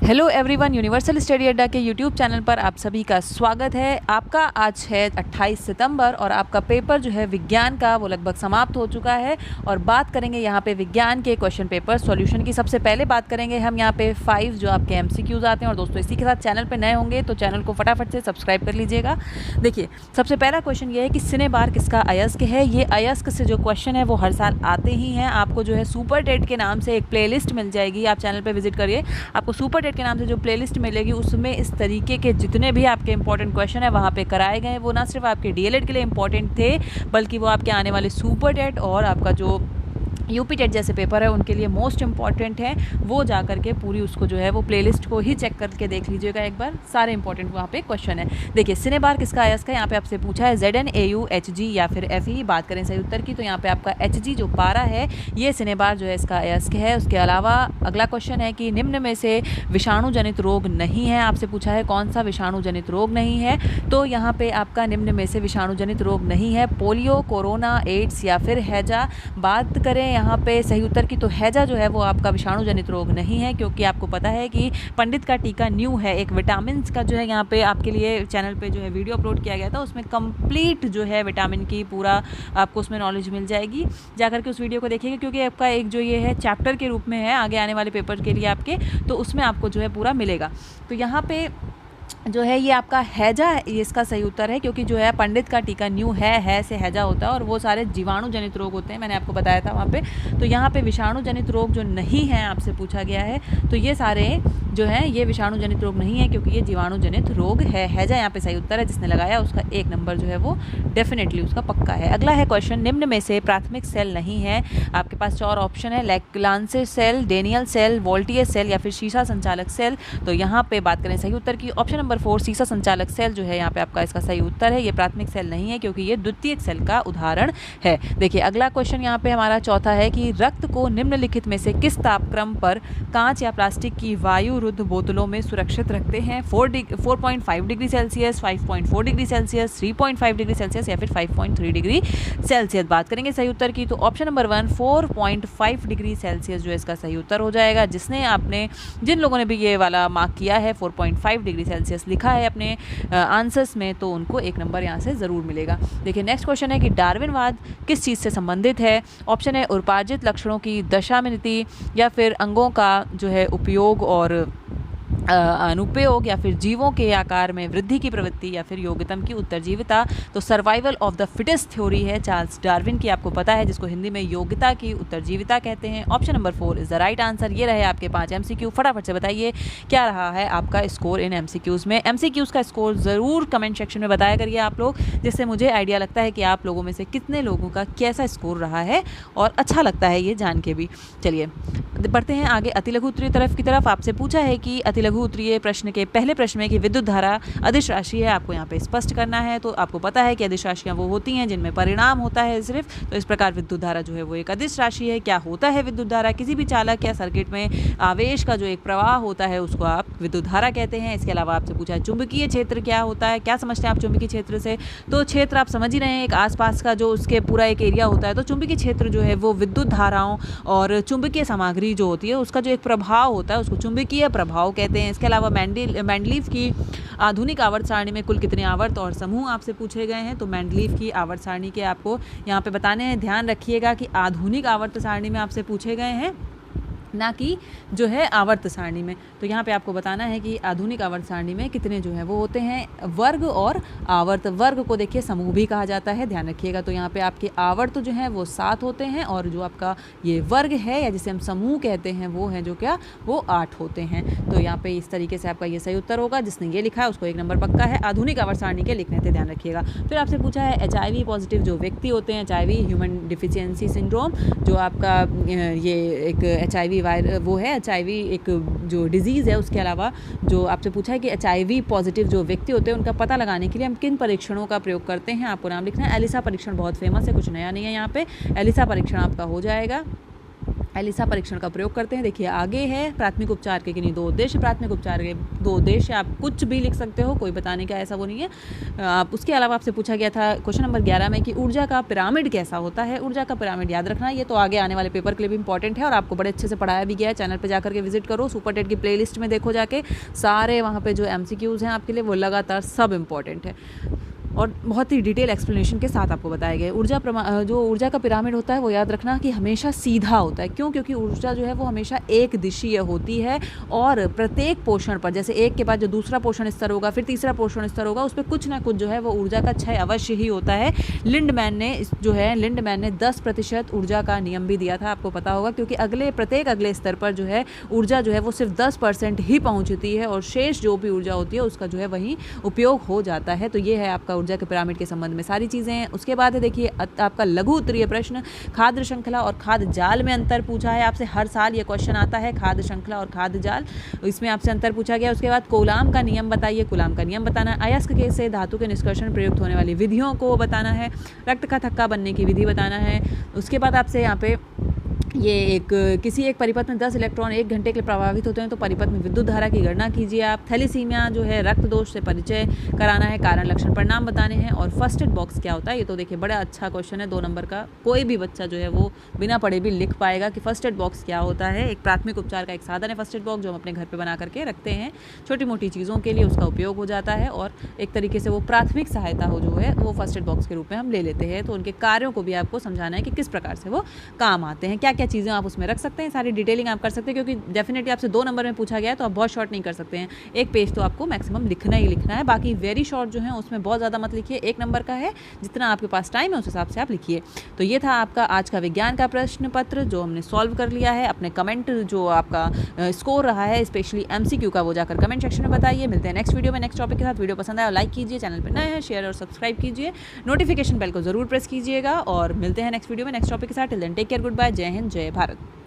Hello everyone, universal study अड्डा के YouTube channel पर आप सभी का स्वागत है। आपका आज है 28 सितंबर और आपका पेपर जो है विज्ञान का वो लगभग समाप्त हो चुका है। और बात करेंगे यहाँ पे विज्ञान के क्वेश्चन पेपर सॉल्यूशन की। सबसे पहले बात करेंगे हम यहाँ पे 5 जो आपके एमसीक्यूज आते हैं। और दोस्तों इसी के साथ चैनल पर नए होंगे तो चैनल को फटाफट से सब्सक्राइब कर लीजिएगा। देखिए, सबसे पहला क्वेश्चन ये है कि सिने बार किसका अयस्क है। ये अयस्क से जो क्वेश्चन है वो हर साल आते ही हैं। आपको जो है सुपर टेट के नाम से एक प्लेलिस्ट मिल जाएगी, आप चैनल पर विजिट करिए। आपको सुपर टेट के नाम से जो प्लेलिस्ट मिलेगी उसमें इस तरीके के जितने भी आपके इंपॉर्टेंट क्वेश्चन है वहाँ पे कराए गए हैं। वो ना सिर्फ आपके डीएलएड के लिए इंपॉर्टेंट थे बल्कि वो आपके आने वाले सुपर टेट और आपका जो यूपी टेट जैसे पेपर है उनके लिए मोस्ट इंपॉर्टेंट है। वो जा करके पूरी उसको जो है वो प्लेलिस्ट को ही चेक करके देख लीजिएगा एक बार, सारे इंपॉर्टेंट वहाँ पे क्वेश्चन है। देखिए, सिने बार किसका अयस्क है, यहाँ पे आपसे पूछा है ZNAU HG या फिर FE। बात करें सही उत्तर की तो यहाँ पे आपका HG जो पारा है ये सिने बार जो है इसका अयस्क है। उसके अलावा अगला क्वेश्चन है कि निम्न में से विषाणु जनित रोग नहीं है। आपसे पूछा है कौन सा विषाणु जनित रोग नहीं है, तो यहाँ पे आपका निम्न में से विषाणु जनित रोग नहीं है पोलियो, कोरोना, एड्स या फिर हैजा। बात करें यहाँ पे सही उत्तर की तो हैजा जो है वो आपका विषाणु जनित रोग नहीं है, क्योंकि आपको पता है कि पंडित का टीका न्यू है, एक विटामिन का जो है यहाँ पे आपके लिए चैनल पे जो है वीडियो अपलोड किया गया था। उसमें कंप्लीट जो है विटामिन की पूरा आपको उसमें नॉलेज मिल जाएगी। जाकर के उस वीडियो को देखिएगा, क्योंकि आपका एक जो ये है चैप्टर के रूप में है आगे आने वाले पेपर के लिए आपके, तो उसमें आपको जो है पूरा मिलेगा। तो यहाँ पे जो है ये आपका हैजा ये इसका सही उत्तर है, क्योंकि जो है पंडित का टीका न्यू है से हैजा होता है और वो सारे जीवाणु जनित रोग होते हैं, मैंने आपको बताया था वहाँ पे। तो यहाँ पे विषाणु जनित रोग जो नहीं है आपसे पूछा गया है, तो ये सारे जो है ये विषाणु जनित रोग नहीं है, क्योंकि ये जीवाणु जनित रोग है। हैजा यहाँ पे सही उत्तर है, जिसने लगाया उसका 1 नंबर जो है वो डेफिनेटली उसका पक्का है। अगला है क्वेश्चन, निम्न में से प्राथमिक सेल नहीं है। आपके पास 4 ऑप्शन है, लांसे सेल, डेनियल सेल, वोल्टियस सेल या फिर शीशा संचालक सेल। तो यहाँ पे बात करें सही उत्तर की, ऑप्शन नंबर 4 शीशा संचालक सेल जो है यहाँ पे आपका इसका सही उत्तर है। ये प्राथमिक सेल नहीं है, क्योंकि ये द्वितीयक सेल का उदाहरण है। देखिए, अगला क्वेश्चन यहाँ पे हमारा चौथा है कि रक्त को निम्नलिखित में से किस तापक्रम पर कांच या प्लास्टिक की वायु रुद्ध बोतलों में सुरक्षित रखते हैं। 4.5 degree Celsius, 5.4 degree Celsius, 3.5 degree Celsius या फिर 5.3 डिग्री सेल्सियस। बात करेंगे सही उत्तर की तो ऑप्शन नंबर 1 4.5 डिग्री सेल्सियस जो इसका सही उत्तर हो जाएगा। जिन लोगों ने भी ये वाला मार्क किया है 4.5 डिग्री सेल्सियस लिखा है अपने आंसर्स में, तो उनको 1 नंबर यहाँ से ज़रूर मिलेगा। देखिए, नेक्स्ट क्वेश्चन है कि डार्विनवाद किस चीज़ से संबंधित है। ऑप्शन है उपार्जित लक्षणों की दशामिति या फिर अंगों का जो है उपयोग और अनुपयोग या फिर जीवों के आकार में वृद्धि की प्रवृत्ति या फिर योग्यतम की उत्तरजीविता। तो survival of the fittest theory है चार्ल्स डार्विन की, आपको पता है, जिसको हिंदी में योग्यता की उत्तरजीविता कहते हैं। Option number 4 is the right answer. ये रहे आपके 5 एमसीक्यू। फटाफट से बताइए क्या रहा है आपका स्कोर इन एमसीक्यूज में। एमसीक्यूज का स्कोर ज़रूर कमेंट सेक्शन में बताया करिए आप लोग, जिससे मुझे आइडिया लगता है कि आप लोगों में से कितने लोगों का कैसा स्कोर रहा है, और अच्छा लगता है ये जान के भी। चलिए बढ़ते हैं आगे अतिलघु उत्तरीय की तरफ। आपसे पूछा है कि अतिलघु उत्तरीय प्रश्न के पहले प्रश्न में कि विद्युत धारा अदिश राशि है, आपको यहाँ पे स्पष्ट करना है। तो आपको पता है कि अदिश राशियाँ वो होती हैं जिनमें परिणाम होता है सिर्फ, तो इस प्रकार विद्युत धारा जो है वो एक अदिश राशि है। क्या होता है विद्युत धारा? किसी भी चालक या सर्किट में आवेश का जो एक प्रवाह होता है उसको आप विद्युत धारा कहते हैं। इसके अलावा आपसे पूछा है चुंबकीय क्षेत्र क्या होता है, क्या समझते हैं आप चुंबकीय क्षेत्र से। तो क्षेत्र आप समझ ही रहे हैं, एक आसपास का जो उसके पूरा एक एरिया होता है। तो चुंबकीय क्षेत्र जो है वो विद्युत धाराओं और चुंबकीय सामग्री जो होती है उसका जो एक प्रभाव होता है उसको चुंबकीय प्रभाव कहते हैं। इसके अलावा मेंडलीव की आधुनिक आवर्त सारणी में कुल कितने आवर्त और समूह आपसे पूछे गए हैं। तो मेंडलीव की आवर्त सारणी के आपको यहाँ पे बताने हैं। ध्यान रखिएगा कि आधुनिक आवर्त सारणी में आपसे पूछे गए हैं, ना कि जो है आवर्त सारणी में। तो यहाँ पे आपको बताना है कि आधुनिक आवर्त सारणी में कितने जो है वो होते हैं वर्ग और आवर्त। वर्ग को देखिए समूह भी कहा जाता है, ध्यान रखिएगा। तो यहाँ पे आपके आवर्त जो हैं वो 7 होते हैं और जो आपका ये वर्ग है या जिसे हम समूह कहते हैं वो है जो क्या वो 8 होते हैं। तो यहाँ पे इस तरीके से आपका ये सही उत्तर होगा। जिसने ये लिखा है उसको 1 नंबर पक्का है। आधुनिक आवर्त सारणी के लिखने थे, ध्यान रखिएगा। फिर आपसे पूछा है HIV पॉजिटिव जो व्यक्ति होते हैं, HIV ह्यूमन डिफिशियंसी सिंड्रोम, जो आपका ये एक HIV वो है HIV एक जो डिजीज़ है। उसके अलावा जो आपसे पूछा है कि HIV पॉजिटिव जो व्यक्ति होते हैं उनका पता लगाने के लिए हम किन परीक्षणों का प्रयोग करते हैं, आपको नाम लिखना है। एलिसा परीक्षण बहुत फेमस है, कुछ नया नहीं है यहाँ पे। एलिसा परीक्षण आपका हो जाएगा। एलिसा परीक्षण का प्रयोग करते हैं। देखिए आगे है प्राथमिक उपचार के किन्हीं 2 उद्देश्य, प्राथमिक उपचार के 2 उद्देश्य आप कुछ भी लिख सकते हो, कोई बताने का ऐसा वो नहीं है। आप उसके अलावा आपसे पूछा गया था क्वेश्चन नंबर 11 में कि ऊर्जा का पिरामिड कैसा होता है। ऊर्जा का पिरामिड याद रखना, ये तो आगे आने वाले पेपर के लिए भी इंपॉर्टेंट है और आपको बड़े अच्छे से पढ़ाया भी गया है। चैनल पर जाकर के विजिट करो, सुपर टेट की प्लेलिस्ट में देखो जाके, सारे वहाँ पे जो MCQs हैं आपके लिए वो लगातार सब इंपॉर्टेंट है और बहुत ही डिटेल एक्सप्लेनेशन के साथ आपको बताया गया है। जो ऊर्जा का पिरामिड होता है वो याद रखना कि हमेशा सीधा होता है। क्यों? क्योंकि ऊर्जा जो है वो हमेशा एक दिशीय होती है और प्रत्येक पोषण पर, जैसे एक के बाद जो दूसरा पोषण स्तर होगा, फिर तीसरा पोषण स्तर होगा, उस पर कुछ ना कुछ जो है वो ऊर्जा का क्षय अवश्य ही होता है। लिंडमैन ने 10% ऊर्जा का नियम भी दिया था, आपको पता होगा, क्योंकि प्रत्येक अगले स्तर पर जो है ऊर्जा जो है वो सिर्फ 10% ही पहुँचती है और शेष जो भी ऊर्जा होती है उसका जो है वही उपयोग हो जाता है। तो ये है आपका ऊर्जा के पिरामिड के संबंध में सारी चीज़ें हैं। उसके बाद है देखिए आपका लघु उत्तरीय प्रश्न, खाद्य श्रृंखला और खाद्य जाल में अंतर पूछा है आपसे। हर साल ये क्वेश्चन आता है, खाद्य श्रृंखला और खाद्य जाल, इसमें आपसे अंतर पूछा गया। उसके बाद कूलाम का नियम बताइए, कूलाम का नियम बताना है। अयस्क के से धातु के निष्कर्षण प्रयुक्त होने वाली विधियों को बताना है। रक्त का थक्का बनने की विधि बताना है। उसके बाद आपसे यहाँ पे ये किसी एक परिपथ में 10 इलेक्ट्रॉन 1 घंटे के लिए प्रभावित होते हैं तो परिपथ में विद्युत धारा की गणना कीजिए आप। थैलीसीमिया जो है रक्त दोष से परिचय कराना है, कारण लक्षण परिणाम बताने हैं। और फर्स्ट एड बॉक्स क्या होता है, ये तो देखिए बड़ा अच्छा क्वेश्चन है, 2 नंबर का, कोई भी बच्चा जो है वो बिना पढ़े भी लिख पाएगा कि फर्स्ट एड बॉक्स क्या होता है। एक प्राथमिक उपचार का एक साधन है फर्स्ट एड बॉक्स, जो हम अपने घर पर बना करके रखते हैं, छोटी मोटी चीज़ों के लिए उसका उपयोग हो जाता है और एक तरीके से वो प्राथमिक सहायता हो जो है वो फर्स्ट एड बॉक्स के रूप में हम ले लेते हैं। तो उनके कार्यों को भी आपको समझाना है कि किस प्रकार से वो काम आते हैं, क्या क्या चीज़ें आप उसमें रख सकते हैं, सारी डिटेलिंग आप कर सकते हैं, क्योंकि डेफिनेटली आपसे 2 नंबर में पूछा गया है तो आप बहुत शॉर्ट नहीं कर सकते हैं। एक पेज तो आपको मैक्सिमम लिखना ही लिखना है, बाकी वेरी शॉर्ट जो है उसमें बहुत ज़्यादा मत लिखिए। 1 नंबर का है, जितना आपके पास टाइम है उस हिसाब से आप लिखिए। तो ये था आपका आज का विज्ञान का प्रश्न पत्र जो हमने सॉल्व कर लिया है। अपने कमेंट जो आपका स्कोर रहा है स्पेशली MCQ का, वो जाकर कमेंट सेक्शन में बताइए। मिलते हैं नेक्स्ट वीडियो में नेक्स्ट टॉपिक के साथ। वीडियो पसंद आया लाइक कीजिए, चैनल पर नए हैं शेयर और सब्सक्राइब कीजिए, नोटिफिकेशन बेल को जरूर प्रेस कीजिएगा और मिलते हैं नेक्स्ट वीडियो में नेक्स्ट टॉपिक के साथ। Till then take care, good bye, जय हिंद, जय भारत।